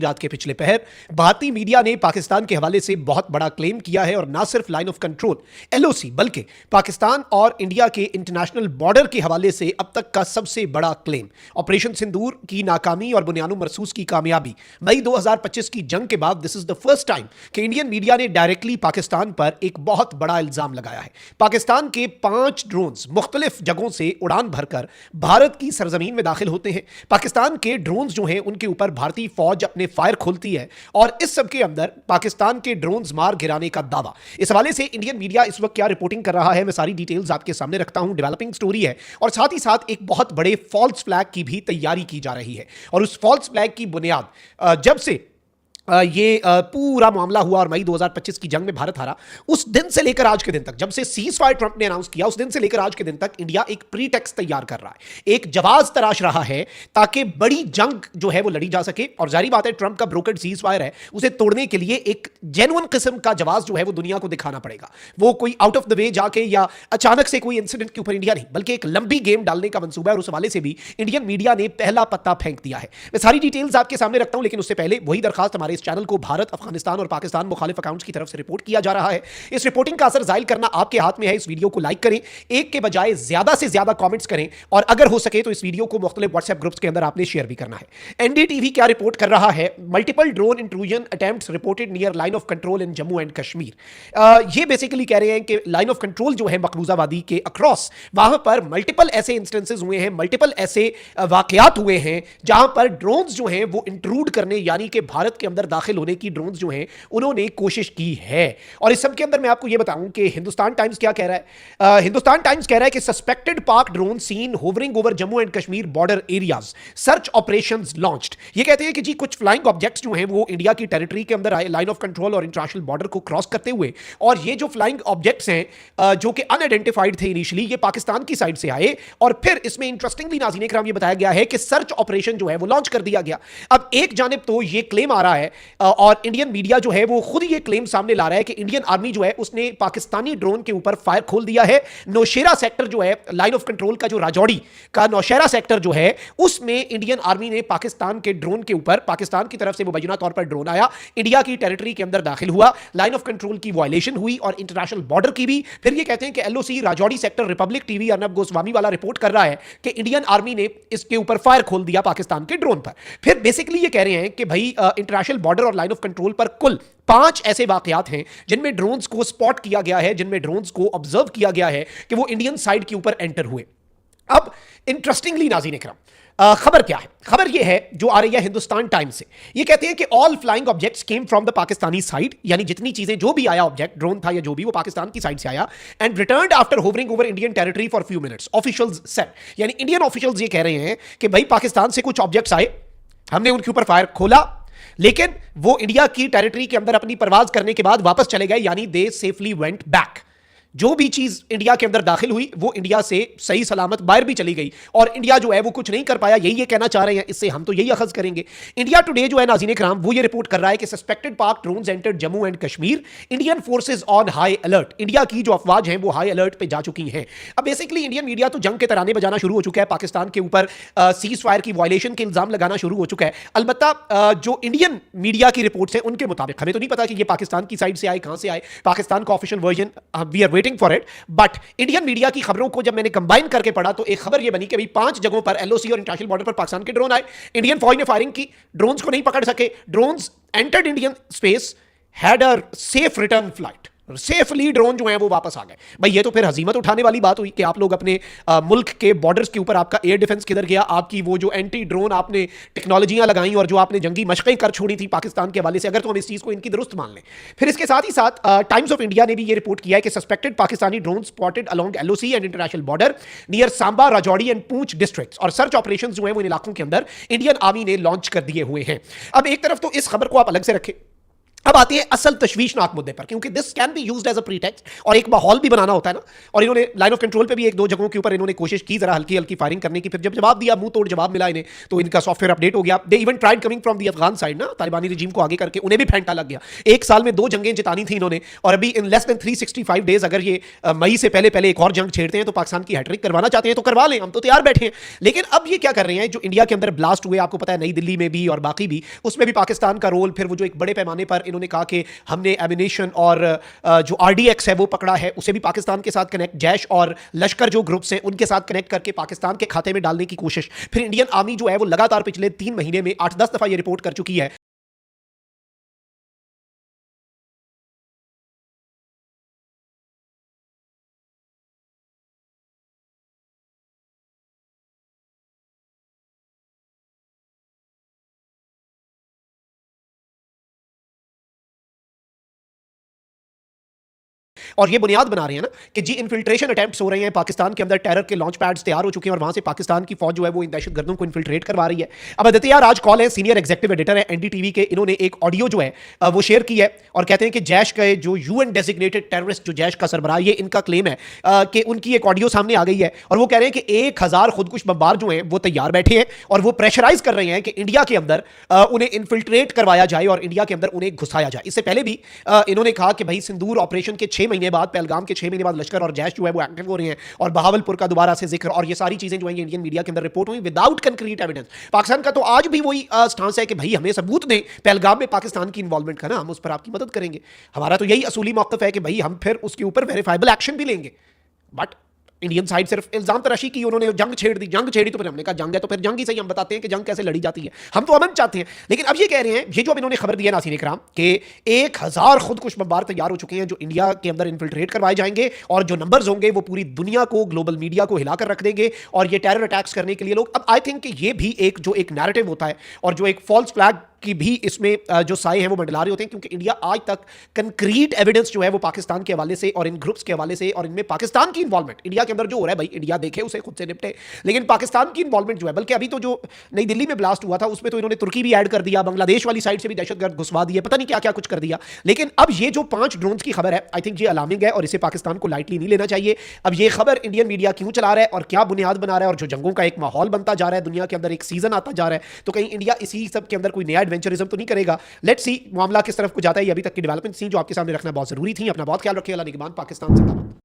रात के पिछले पहर भारतीय मीडिया ने पाकिस्तान के हवाले से बहुत बड़ा क्लेम किया है और ना सिर्फ लाइन ऑफ कंट्रोल एलओसी बल्कि पाकिस्तान और इंडिया के इंटरनेशनल बॉर्डर के हवाले से अब तक का सबसे बड़ा क्लेम ऑपरेशन सिंदूर की नाकामी और बुनियानो मरसूस की कामयाबी मई 2025 की जंग के बाद this is the first time कि इंडियन मीडिया ने डायरेक्टली पाकिस्तान पर एक बहुत बड़ा इल्जाम लगाया है। पाकिस्तान के 5 ड्रोन्स मुख्तलिफ जगहों से उड़ान भरकर भारत की सरजमीन में दाखिल होते हैं। पाकिस्तान के ड्रोन्स जो हैं उनके ऊपर भारतीय फौज अपने फायर खोलती है और इस सब के अंदर पाकिस्तान के ड्रोन्स मार गिराने का दावा। इस हवाले से इंडियन मीडिया इस वक्त क्या रिपोर्टिंग कर रहा है, मैं सारी डिटेल्स आपके सामने रखता हूं। डेवलपिंग स्टोरी है और साथ ही साथ एक बहुत बड़े फॉल्स फ्लैग की भी तैयारी की जा रही है और उस फॉल्स फ्लैग की बुनियाद जब से ये पूरा मामला हुआ और मई 2025 की जंग में भारत हारा, उस दिन से लेकर आज के दिन तक, जब से सीज फायर ट्रंप ने अनाउंस किया, उस दिन से लेकर आज के दिन तक इंडिया एक प्रीटेक्स्ट तैयार कर रहा है, एक जवाब तराश रहा है ताकि बड़ी जंग जो है वो लड़ी जा सके। और जारी बात है, ट्रंप का ब्रोकर्ड सीज फायर है, उसे तोड़ने के लिए एक जेन्युइन किस्म का जवाब जो है वो दुनिया को दिखाना पड़ेगा। वो कोई आउट ऑफ द वे जाके या अचानक से कोई इंसिडेंट के ऊपर इंडिया नहीं, बल्कि एक लंबी गेम डालने का मंसूबा है और उस हवाले से भी इंडियन मीडिया ने पहला पत्ता फेंक दिया है। मैं सारी डिटेल्स आपके सामने रखता हूं, लेकिन उससे पहले वही दरखास्त, हमारे इस चैनल को भारत, अफगानिस्तान और पाकिस्तान मुखालिफ अकाउंट्स की तरफ से रिपोर्ट किया जा रहा है। इस रिपोर्टिंग का असर जाहिर करना आपके हाथ में है। इस वीडियो को लाइक करें, एक के बजाय ज्यादा से ज्यादा कमेंट्स करें और अगर हो सके तो इस वीडियो को मुख्तलिफ व्हाट्सएप ग्रुप्स के अंदर आपने शेयर भी करना है। एनडीटीवी क्या रिपोर्ट कर रहा है? Multiple drone intrusion attempts reported near line of control in Jammu and Kashmir. ये बेसिकली कह रहे हैं कि लाइन ऑफ कंट्रोल जो है मकबूजा वादी के अक्रॉस, वहां पर मल्टीपल ऐसे इंस्टेंसेस हुए हैं, मल्टीपल ऐसे वाकयात हुए हैं जहां पर ड्रोन्स जो हैं वो इंट्रूड करने यानी कि भारत के अंदर दाखिल होने की ड्रोन्स जो हैं उन्होंने कोशिश की है। और इस सब के अंदर मैं आपको यह बताऊं कि हिंदुस्तान टाइम्स क्या कह रहा है। हिंदुस्तान टाइम्स कह रहा है कि suspected Pak drone seen hovering over Jammu and Kashmir border areas, search operations launched. ये कहते हैं कि जी कुछ फ्लाइंग ऑब्जेक्ट्स जो हैं वो इंडिया की टेरिटरी के अंदर आए, लाइन ऑफ कंट्रोल और इंटरनेशनल बॉर्डर को क्रॉस करते हुए, और ये जो फ्लाइंग ऑब्जेक्ट्स हैं जो कि अनआइडेंटिफाइड थे इनिशियली, ये पाकिस्तान की साइड से आए और फिर इसमें इंटरेस्टिंगली नाज़रीन इकराम ये बताया गया है कि सर्च ऑपरेशन जो है वो लॉन्च कर दिया गया। अब एक जानिब तो ये क्लेम आ रहा है और इंडियन मीडिया जो है वो खुद ये क्लेम सामने ला रहा है कि इंडियन आर्मी जो है उसने पाकिस्तानी ड्रोन के ऊपर फायर खोल दिया है। नौशेरा सेक्टर जो है, लाइन ऑफ कंट्रोल का जो राजौड़ी का नौशेरा सेक्टर जो है, उसमें इंडियन आर्मी ने पाकिस्तान के ड्रोन के ऊपर, पाकिस्तान की तरफ से मुबैना तौर पर ड्रोन आया, इंडिया की टेरिटरी के अंदर दाखिल हुआ, लाइन ऑफ कंट्रोल की वायलेशन हुई और इंटरनेशनल बॉर्डर की भी। फिर ये कहते हैं कि LOC Rajouri sector, Republic TV Arnab Goswami वाला रिपोर्ट कर रहा है कि इंडियन आर्मी ने इसके ऊपर फायर खोल दिया पाकिस्तान के ड्रोन पर। फिर बेसिकली ये कह रहे हैं कि भाई इंटरनेशनल बॉर्डर और लाइन ऑफ कंट्रोल पर कुल 5 ऐसे वाकयात हैं जिनमें ड्रोन्स को स्पॉट किया गया है, जिनमें ड्रोन्स को ऑब्जर्व किया गया है कि वो इंडियन साइड के ऊपर एंटर हुए। अब इंटरेस्टिंगली नाज़रीन इकराम, खबर क्या है? खबर यह है जो आ रही है हिंदुस्तान टाइम्स से। ये कहते हैं कि all flying objects came from the Pakistani side, यानी जितनी चीजें, जो भी आया ऑब्जेक्ट, ड्रोन था या जो भी, वो पाकिस्तान की साइड से आया, and returned after hovering over Indian territory for few minutes, officials said. यानी इंडियन ऑफिशियल्स ये कह रहे हैं कि भाई पाकिस्तान से कुछ ऑब्जेक्ट्स आए, हमने उनके ऊपर फायर खोला, लेकिन वो इंडिया की टेरिटरी के अंदर अपनी परवाज करने के बाद वापस चले गए, यानी दे सेफली वेंट बैक। जो भी चीज इंडिया के अंदर दाखिल हुई वो इंडिया से सही सलामत बाहर भी चली गई और इंडिया जो है वो कुछ नहीं कर पाया। यही ये कहना चाह रहे हैं, इससे हम तो यही अखज करेंगे। इंडिया टुडे जो है नाज़रीन इकराम वो ये रिपोर्ट कर रहा है कि सस्पेक्टेड पाक drones entered Jammu and Kashmir, Indian forces on high alert. India की जो अफवाज हैं वो हाई अलर्ट पे जा चुकी हैं। अब बेसिकली इंडियन मीडिया तो जंग के तराने बजाना शुरू हो चुका है, पाकिस्तान के ऊपर सीज फायर की वायलेशन के इल्जाम लगाना शुरू हो चुका है। अलबत्ता जो इंडियन मीडिया की रिपोर्ट्स हैं उनके मुताबिक, हमें तो नहीं पता कि ये पाकिस्तान की साइड से आए, कहां से आए, पाकिस्तान का official version we are waiting for it. But Indian media की खबरों को जब मैंने कंबाइन करके पढ़ा तो एक खबर यह बनी कि भाई 5 जगहों पर एलओसी और इंटरनेशनल बॉर्डर पर पाकिस्तान के ड्रोन आए, इंडियन फौज ने फायरिंग की, ड्रोन्स को नहीं पकड़ सके, drones entered Indian space, had a safe return flight, safely drone जो है वो वापस आ गए। भाई ये तो फिर हजीमत उठाने वाली बात हुई कि आप लोग अपने मुल्क के बॉर्डर्स के ऊपर आपका एयर डिफेंस किधर गया, आपकी वो जो एंटी ड्रोन आपने टेक्नोलॉजियां लगाई और जो आपने जंगी मशक़ें कर छोड़ी थी पाकिस्तान के हवाले से, अगर तो हम इस चीज़ को इनकी दुरुस्त मान लें। फिर इसके साथ ही साथ टाइम्स ऑफ इंडिया ने भी ये रिपोर्ट किया है कि suspected Pakistani drone spotted along LOC and international border near Samba, Rajouri and Poonch districts, और सर्च ऑपरेशन जो है वो इन इलाकों के अंदर इंडियन आर्मी ने लॉन्च कर दिए हुए हैं। अब एक तरफ तो इस खबर को आप अलग से रखें, अब आती है असल तशवीशनाक मुद्दे पर, क्योंकि this can be used as a pretext और एक माहौल भी बनाना होता है ना। और इन्होंने लाइन ऑफ कंट्रोल पे भी एक दो जगहों के ऊपर इन्होंने कोशिश की जरा हल्की हल्की फायरिंग करने की, फिर जब जवाब दिया, मुंह तोड़ जवाब मिला इन्हें, तो इनका सॉफ्टवेयर अपडेट हो गया। They even tried coming from the Afghan side ना, तालिबानी रिजीम को आगे करके उन्हें भी फेंटा लग गया। एक साल में 2 जंगें जितानी थी इन्होंने, और अभी इन लेस देन 365 डेज अगर ये मई से पहले पहले एक और जंग छेड़ते हैं तो पाकिस्तान की हैट्रिक करवाना चाहते हैं तो करवा लें, हम तो तैयार बैठे हैं। लेकिन अब ये क्या कर रहे हैं, जो इंडिया के अंदर ब्लास्ट हुए, आपको पता है नई दिल्ली में भी और बाकी भी, उसमें भी पाकिस्तान का रोल, फिर वो जो एक बड़े पैमाने पर इन्होंने कहा कि हमने एमिनेशन और जो आरडीएक्स है वो पकड़ा है, उसे भी पाकिस्तान के साथ कनेक्ट, जैश और लश्कर जो ग्रुप्स हैं उनके साथ कनेक्ट करके पाकिस्तान के खाते में डालने की कोशिश। फिर इंडियन आर्मी जो है वो लगातार पिछले 3 महीने में 8-10 दफा ये रिपोर्ट कर चुकी है और ये बुनियाद बना रहे हैं ना कि जी इन्फिल्ट्रेशन अटेम्प्ट्स हो रहे हैं पाकिस्तान के अंदर, टेरर के लॉन्च पैड्स तैयार हो चुके हैं और वहां से पाकिस्तान की फौज जो है वो इन दहशतगर्दों को इन्फिल्ट्रेट करवा रही है। अब आदित्य राज कौल है, सीनियर एग्जीक्यूटिव एडिटर है एनडीटीवी के, इन्होंने एक ऑडियो जो है वो शेयर की है और कहते हैं कि जैश के जो यूएन डेजिग्नेटेड टेररिस्ट जो जैश का सरबराह, ये इनका क्लेम है कि उनकी एक ऑडियो सामने आ गई है और वो कह रहे हैं कि 1000 खुदकुश बमबार जो हैं वो तैयार बैठे हैं और वो प्रेशराइज कर रहे हैं कि इंडिया के अंदर उन्हें इन्फिल्ट्रेट करवाया जाए और इंडिया के अंदर उन्हें घुसाया जाए। इससे पहले भी इन्होंने कहा कि भाई सिंदूर ऑपरेशन के 6 महीने बाद, पहलगाम के 6 महीने बाद लश्कर और जैश जो है वो एक्टिव हो रहे हैं और बहावलपुर का दोबारा से जिक्र और ये सारी चीजें जो है इंडियन मीडिया के अंदर रिपोर्ट हुई विदाउट कंक्रीट एविडेंस। पाकिस्तान का तो आज भी वही स्टांस है कि भाई हमें सबूत दें पहलगाम में पाकिस्तान की इन्वॉल्वमेंट का, ना हम उस पर आपकी मदद करेंगे। हमारा तो यही असूली मौक़िफ़ है कि भाई हम फिर उसके ऊपर वेरीफाइबल एक्शन भी लेंगे। बट इंडियन साइड सिर्फ इल्जाम तराशी की, उन्होंने जंग छेड़ी तो फिर हमने कहा जंग है तो फिर जंग ही सही, हम बताते हैं कि जंग कैसे लड़ी जाती है, हम तो अमन चाहते हैं। लेकिन अब ये कह रहे हैं, ये जो अब इन्होंने खबर दी है नासिर इकराम कि 1000 खुदकुश बमबार तैयार हो चुके हैं जो इंडिया के अंदर इन्फिल्ट्रेट करवाए जाएंगे और जो नंबर्स होंगे वो पूरी दुनिया को, ग्लोबल मीडिया को हिलाकर रख देंगे और ये टेरर अटैक्स करने के लिए लोग, अब आई थिंक कि ये भी एक जो एक नैरेटिव होता है और जो एक फॉल्स फ्लैग की भी इसमें जो साए हैं वो मंडला रहे होते हैं, क्योंकि इंडिया आज तक कंक्रीट एविडेंस जो है वो पाकिस्तान के हवाले से और इन ग्रुप्स के हवाले से और इनमें पाकिस्तान की इन्वॉल्वमेंट इंडिया के अंदर जो हो रहा है, भाई इंडिया देखे उसे खुद से निपटे, लेकिन पाकिस्तान की इन्वॉल्वमेंट जो है, बल्कि अभी तो जो नई दिल्ली में ब्लास्ट हुआ था उसमें तो इन्होंने तुर्की भी ऐड कर दिया, बांग्लादेश वाली साइड से भी दहशतगर्द घुसवा दिए, पता नहीं क्या क्या कुछ कर दिया। लेकिन अब ये जो 5 ड्रोन्स की खबर है, आई थिंक ये अलार्मिंग है और इसे पाकिस्तान को लाइटली नहीं लेना चाहिए। अब ये खबर इंडियन मीडिया क्यों चला रहा है और क्या बुनियाद बना रहा है और जो जंगों का एक माहौल बनता जा रहा है दुनिया के अंदर, एक सीजन आता जा रहा है, तो कहीं इंडिया इसी सब के अंदर कोई नया एडवेंचरिज्म तो नहीं करेगा। लेट्स सी मामला किस तरफ को जाता है। ये अभी तक की डेवलपमेंट थी जो आपके सामने रखना बहुत जरूरी थी। अपना बहुत ख्याल रखिए। अल्लाह निगहबान। पाकिस्तान जिंदाबाद।